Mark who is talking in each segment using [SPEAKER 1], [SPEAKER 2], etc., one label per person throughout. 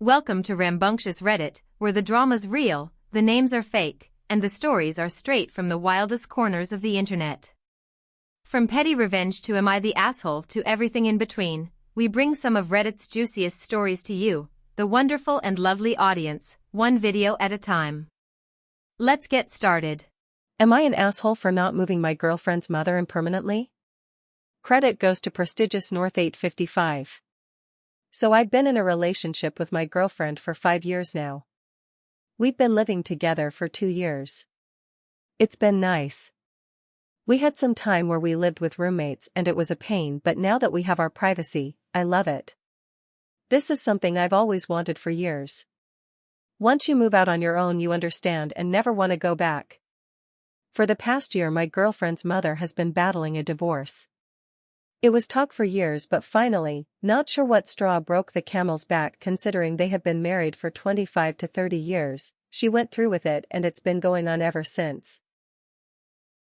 [SPEAKER 1] Welcome to Rambunctious Reddit, where the drama's real, the names are fake, and the stories are straight from the wildest corners of the internet. From petty revenge to Am I the Asshole to everything in between, we bring some of Reddit's juiciest stories to you, the wonderful and lovely audience, one video at a time. Let's get started.
[SPEAKER 2] Am I an asshole for not moving my girlfriend's mother in permanently? Credit goes to prestigious North 855. So I've been in a relationship with my girlfriend for 5 years now. We've been living together for 2 years. It's been nice. We had some time where we lived with roommates and it was a pain, but now that we have our privacy, I love it. This is something I've always wanted for years. Once you move out on your own, you understand and never want to go back. For the past year, my girlfriend's mother has been battling a divorce. It was talk for years, but finally, not sure what straw broke the camel's back considering they have been married for 25 to 30 years, she went through with it and it's been going on ever since.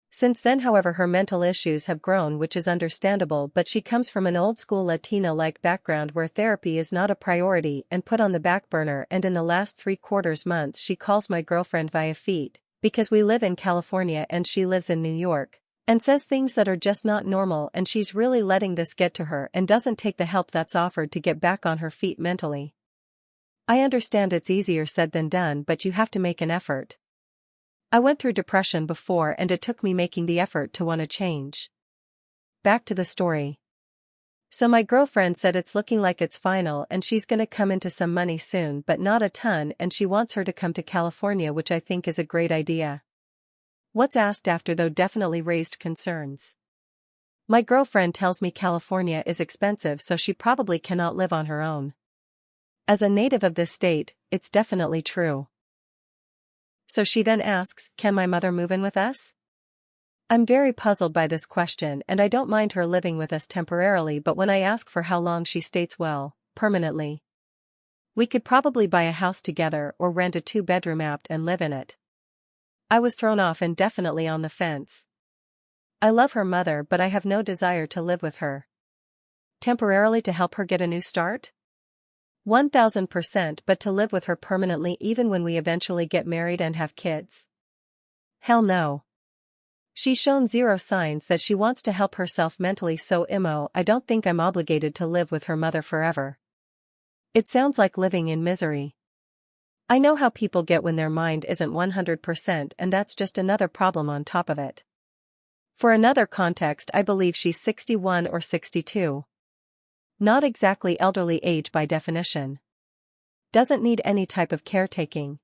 [SPEAKER 2] Since then, however, her mental issues have grown, which is understandable, but she comes from an old-school Latina-like background where therapy is not a priority and put on the back burner, and in the last 3/4 months she calls my girlfriend via feet, because we live in California and she lives in New York, and says things that are just not normal, and she's really letting this get to her and doesn't take the help that's offered to get back on her feet mentally. I understand it's easier said than done, but you have to make an effort. I went through depression before and it took me making the effort to want to change. Back to the story. So my girlfriend said it's looking like it's final and she's gonna come into some money soon, but not a ton, and she wants her to come to California, which I think is a great idea. What's asked after, though, definitely raised concerns. My girlfriend tells me California is expensive, so she probably cannot live on her own. As a native of this state, it's definitely true. So she then asks, can my mother move in with us? I'm very puzzled by this question, and I don't mind her living with us temporarily, but when I ask for how long, she states, well, permanently. We could probably buy a house together or rent a 2-bedroom apt and live in it. I was thrown off and definitely on the fence. I love her mother, but I have no desire to live with her. Temporarily to help her get a new start? 1000%, but to live with her permanently even when we eventually get married and have kids? Hell no. She's shown zero signs that she wants to help herself mentally, so I don't think I'm obligated to live with her mother forever. It sounds like living in misery. I know how people get when their mind isn't 100%, and that's just another problem on top of it. For another context, I believe she's 61 or 62. Not exactly elderly age by definition. Doesn't need any type of caretaking.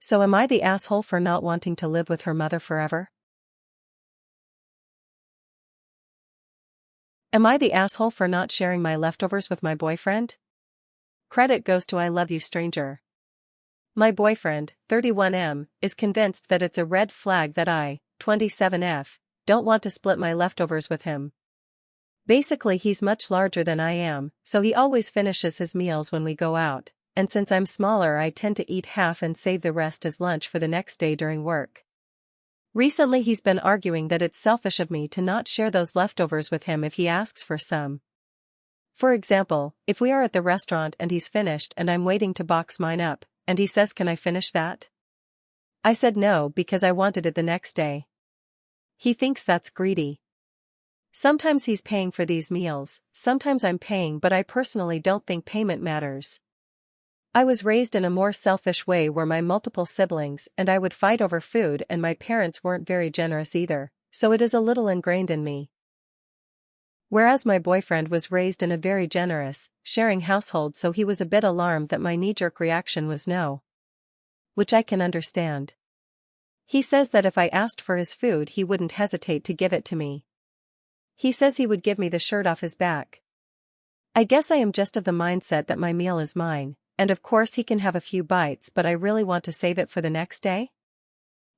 [SPEAKER 2] So am I the asshole for not wanting to live with her mother forever? Am I the asshole for not sharing my leftovers with my boyfriend? Credit goes to I love you, stranger. My boyfriend, 31M, is convinced that it's a red flag that I, 27F, don't want to split my leftovers with him. Basically, he's much larger than I am, so he always finishes his meals when we go out, and since I'm smaller, I tend to eat half and save the rest as lunch for the next day during work. Recently, he's been arguing that it's selfish of me to not share those leftovers with him if he asks for some. For example, if we are at the restaurant and he's finished and I'm waiting to box mine up, and he says, can I finish that? I said no because I wanted it the next day. He thinks that's greedy. Sometimes he's paying for these meals, sometimes I'm paying, but I personally don't think payment matters. I was raised in a more selfish way where my multiple siblings and I would fight over food, and my parents weren't very generous either, so it is a little ingrained in me. Whereas my boyfriend was raised in a very generous, sharing household, so he was a bit alarmed that my knee-jerk reaction was no. Which I can understand. He says that if I asked for his food, he wouldn't hesitate to give it to me. He says he would give me the shirt off his back. I guess I am just of the mindset that my meal is mine, and of course he can have a few bites, but I really want to save it for the next day.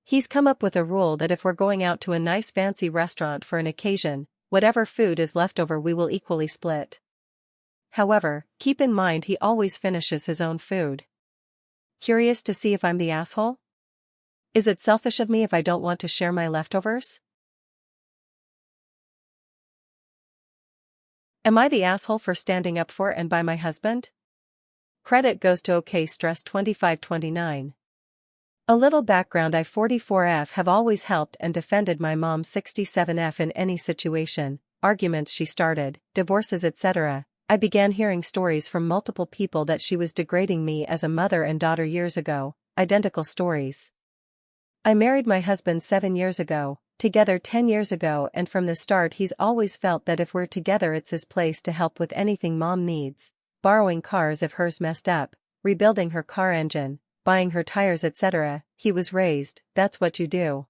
[SPEAKER 2] He's come up with a rule that if we're going out to a nice fancy restaurant for an occasion, whatever food is left over we will equally split. However, keep in mind he always finishes his own food. Curious to see if I'm the asshole? Is it selfish of me if I don't want to share my leftovers? Am I the asshole for standing up for and by my husband? Credit goes to OK Stress 2529. A little background: I 44F have always helped and defended my mom 67F in any situation, arguments she started, divorces etc. I began hearing stories from multiple people that she was degrading me as a mother and daughter years ago, identical stories. I married my husband 7 years ago, together 10 years ago, and from the start he's always felt that if we're together it's his place to help with anything mom needs, borrowing cars if hers messed up, rebuilding her car engine, buying her tires etc. He was raised, that's what you do.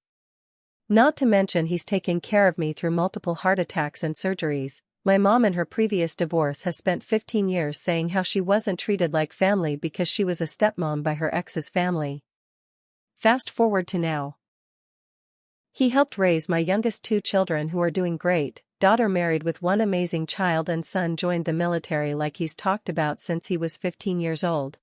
[SPEAKER 2] Not to mention he's taken care of me through multiple heart attacks and surgeries. My mom in her previous divorce has spent 15 years saying how she wasn't treated like family because she was a stepmom by her ex's family. Fast forward to now. He helped raise my youngest 2 children who are doing great, daughter married with 1 amazing child, and son joined the military like he's talked about since he was 15 years old.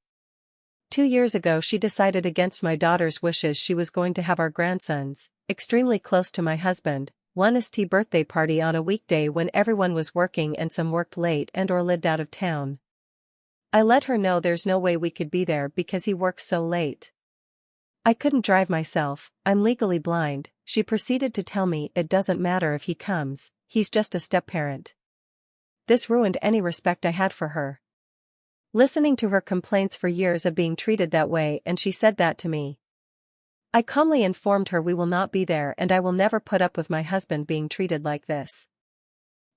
[SPEAKER 2] 2 years ago she decided against my daughter's wishes she was going to have our grandsons, extremely close to my husband, one ST birthday party on a weekday when everyone was working and some worked late and or lived out of town. I let her know there's no way we could be there because he works so late. I couldn't drive myself, I'm legally blind. She proceeded to tell me it doesn't matter if he comes, he's just a step-parent. This ruined any respect I had for her. Listening to her complaints for years of being treated that way, and she said that to me. I calmly informed her we will not be there and I will never put up with my husband being treated like this.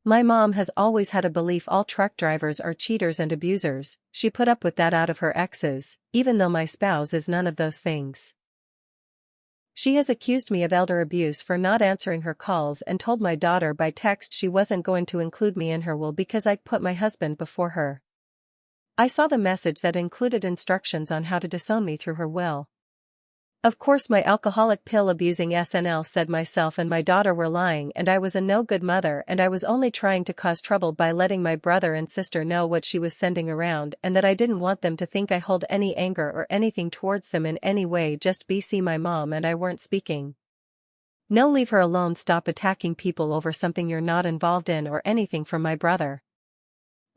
[SPEAKER 2] My mom has always had a belief all truck drivers are cheaters and abusers. She put up with that out of her exes, even though my spouse is none of those things. She has accused me of elder abuse for not answering her calls and told my daughter by text she wasn't going to include me in her will because I'd put my husband before her. I saw the message that included instructions on how to disown me through her will. Of course my alcoholic pill-abusing SNL said myself and my daughter were lying and I was a no-good mother and I was only trying to cause trouble by letting my brother and sister know what she was sending around and that I didn't want them to think I hold any anger or anything towards them in any way. Just BC my mom and I weren't speaking. No, leave her alone, stop attacking people over something you're not involved in or anything from my brother.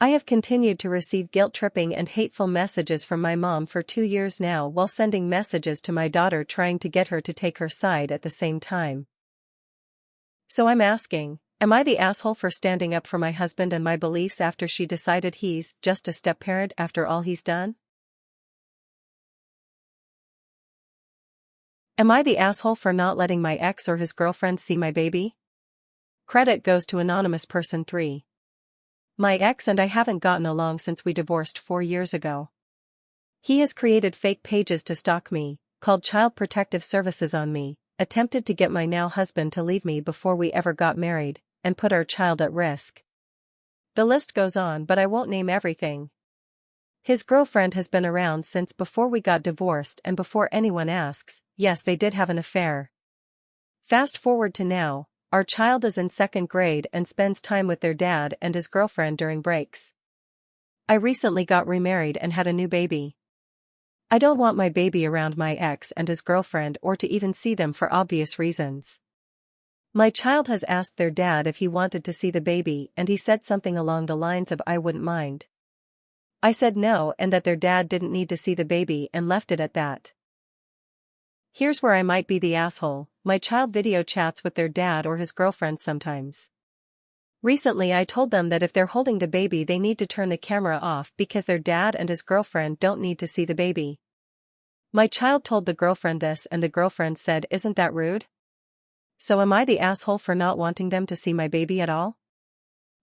[SPEAKER 2] I have continued to receive guilt-tripping and hateful messages from my mom for 2 years now while sending messages to my daughter trying to get her to take her side at the same time. So I'm asking, am I the asshole for standing up for my husband and my beliefs after she decided he's just a step-parent after all he's done? Am I the asshole for not letting my ex or his girlfriend see my baby? Credit goes to Anonymous Person 3. My ex and I haven't gotten along since we divorced 4 years ago. He has created fake pages to stalk me, called Child Protective Services on me, attempted to get my now husband to leave me before we ever got married, and put our child at risk. The list goes on, but I won't name everything. His girlfriend has been around since before we got divorced, and before anyone asks, yes, they did have an affair. Fast forward to now. Our child is in 2nd grade and spends time with their dad and his girlfriend during breaks. I recently got remarried and had a new baby. I don't want my baby around my ex and his girlfriend or to even see them for obvious reasons. My child has asked their dad if he wanted to see the baby and he said something along the lines of I wouldn't mind. I said no and that their dad didn't need to see the baby and left it at that. Here's where I might be the asshole. My child video chats with their dad or his girlfriend sometimes. Recently I told them that if they're holding the baby they need to turn the camera off because their dad and his girlfriend don't need to see the baby. My child told the girlfriend this and the girlfriend said, "Isn't that rude?" So am I the asshole for not wanting them to see my baby at all?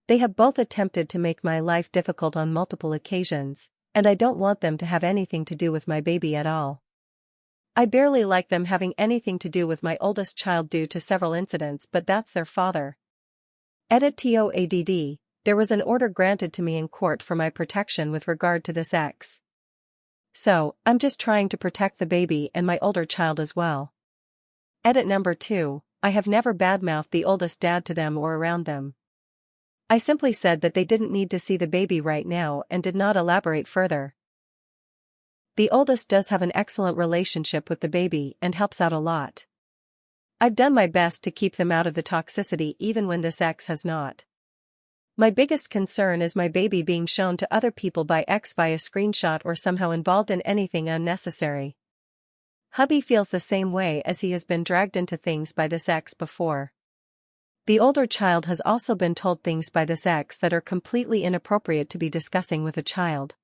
[SPEAKER 2] They have both attempted to make my life difficult on multiple occasions, and I don't want them to have anything to do with my baby at all. I barely like them having anything to do with my oldest child due to several incidents, but that's their father. Edit TOADD, there was an order granted to me in court for my protection with regard to this ex. So, I'm just trying to protect the baby and my older child as well. Edit number 2, I have never badmouthed the oldest dad to them or around them. I simply said that they didn't need to see the baby right now and did not elaborate further. The oldest does have an excellent relationship with the baby and helps out a lot. I've done my best to keep them out of the toxicity even when this ex has not. My biggest concern is my baby being shown to other people by X via screenshot or somehow involved in anything unnecessary. Hubby feels the same way as he has been dragged into things by this ex before. The older child has also been told things by this ex that are completely inappropriate to be discussing with a child.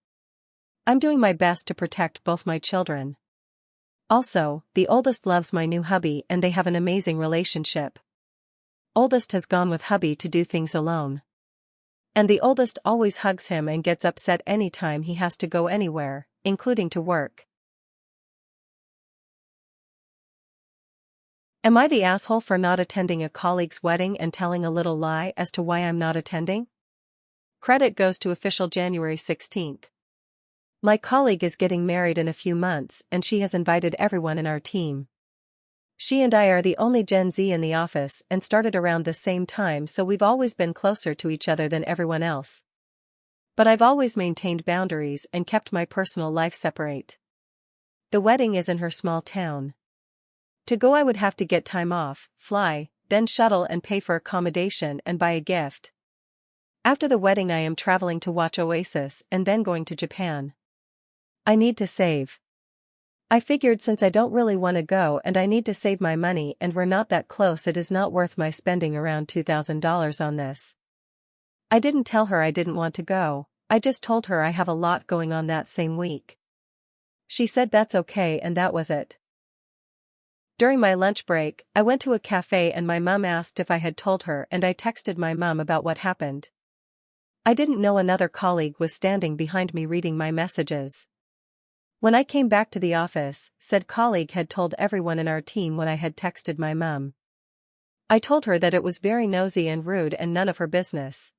[SPEAKER 2] I'm doing my best to protect both my children. Also, the oldest loves my new hubby and they have an amazing relationship. Oldest has gone with hubby to do things alone. And the oldest always hugs him and gets upset anytime he has to go anywhere, including to work. Am I the asshole for not attending a colleague's wedding and telling a little lie as to why I'm not attending? Credit goes to official January 16th. My colleague is getting married in a few months and she has invited everyone in our team. She and I are the only Gen Z in the office and started around the same time, so we've always been closer to each other than everyone else. But I've always maintained boundaries and kept my personal life separate. The wedding is in her small town. To go I would have to get time off, fly, then shuttle and pay for accommodation and buy a gift. After the wedding I am traveling to watch Oasis and then going to Japan. I need to save. I figured since I don't really want to go and I need to save my money and we're not that close, it is not worth my spending around $2,000 on this. I didn't tell her I didn't want to go, I just told her I have a lot going on that same week. She said that's okay and that was it. During my lunch break, I went to a cafe and my mum asked if I had told her and I texted my mum about what happened. I didn't know another colleague was standing behind me reading my messages. When I came back to the office, said colleague had told everyone in our team what I had texted my mum. I told her that it was very nosy and rude and none of her business.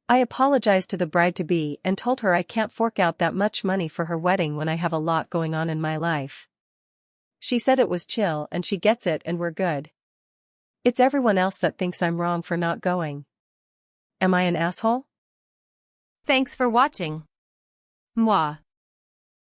[SPEAKER 2] I apologized to the bride-to-be and told her I can't fork out that much money for her wedding when I have a lot going on in my life. She said it was chill and she gets it and we're good. It's everyone else that thinks I'm wrong for not going. Am I an asshole?
[SPEAKER 1] Thanks for watching. Moi.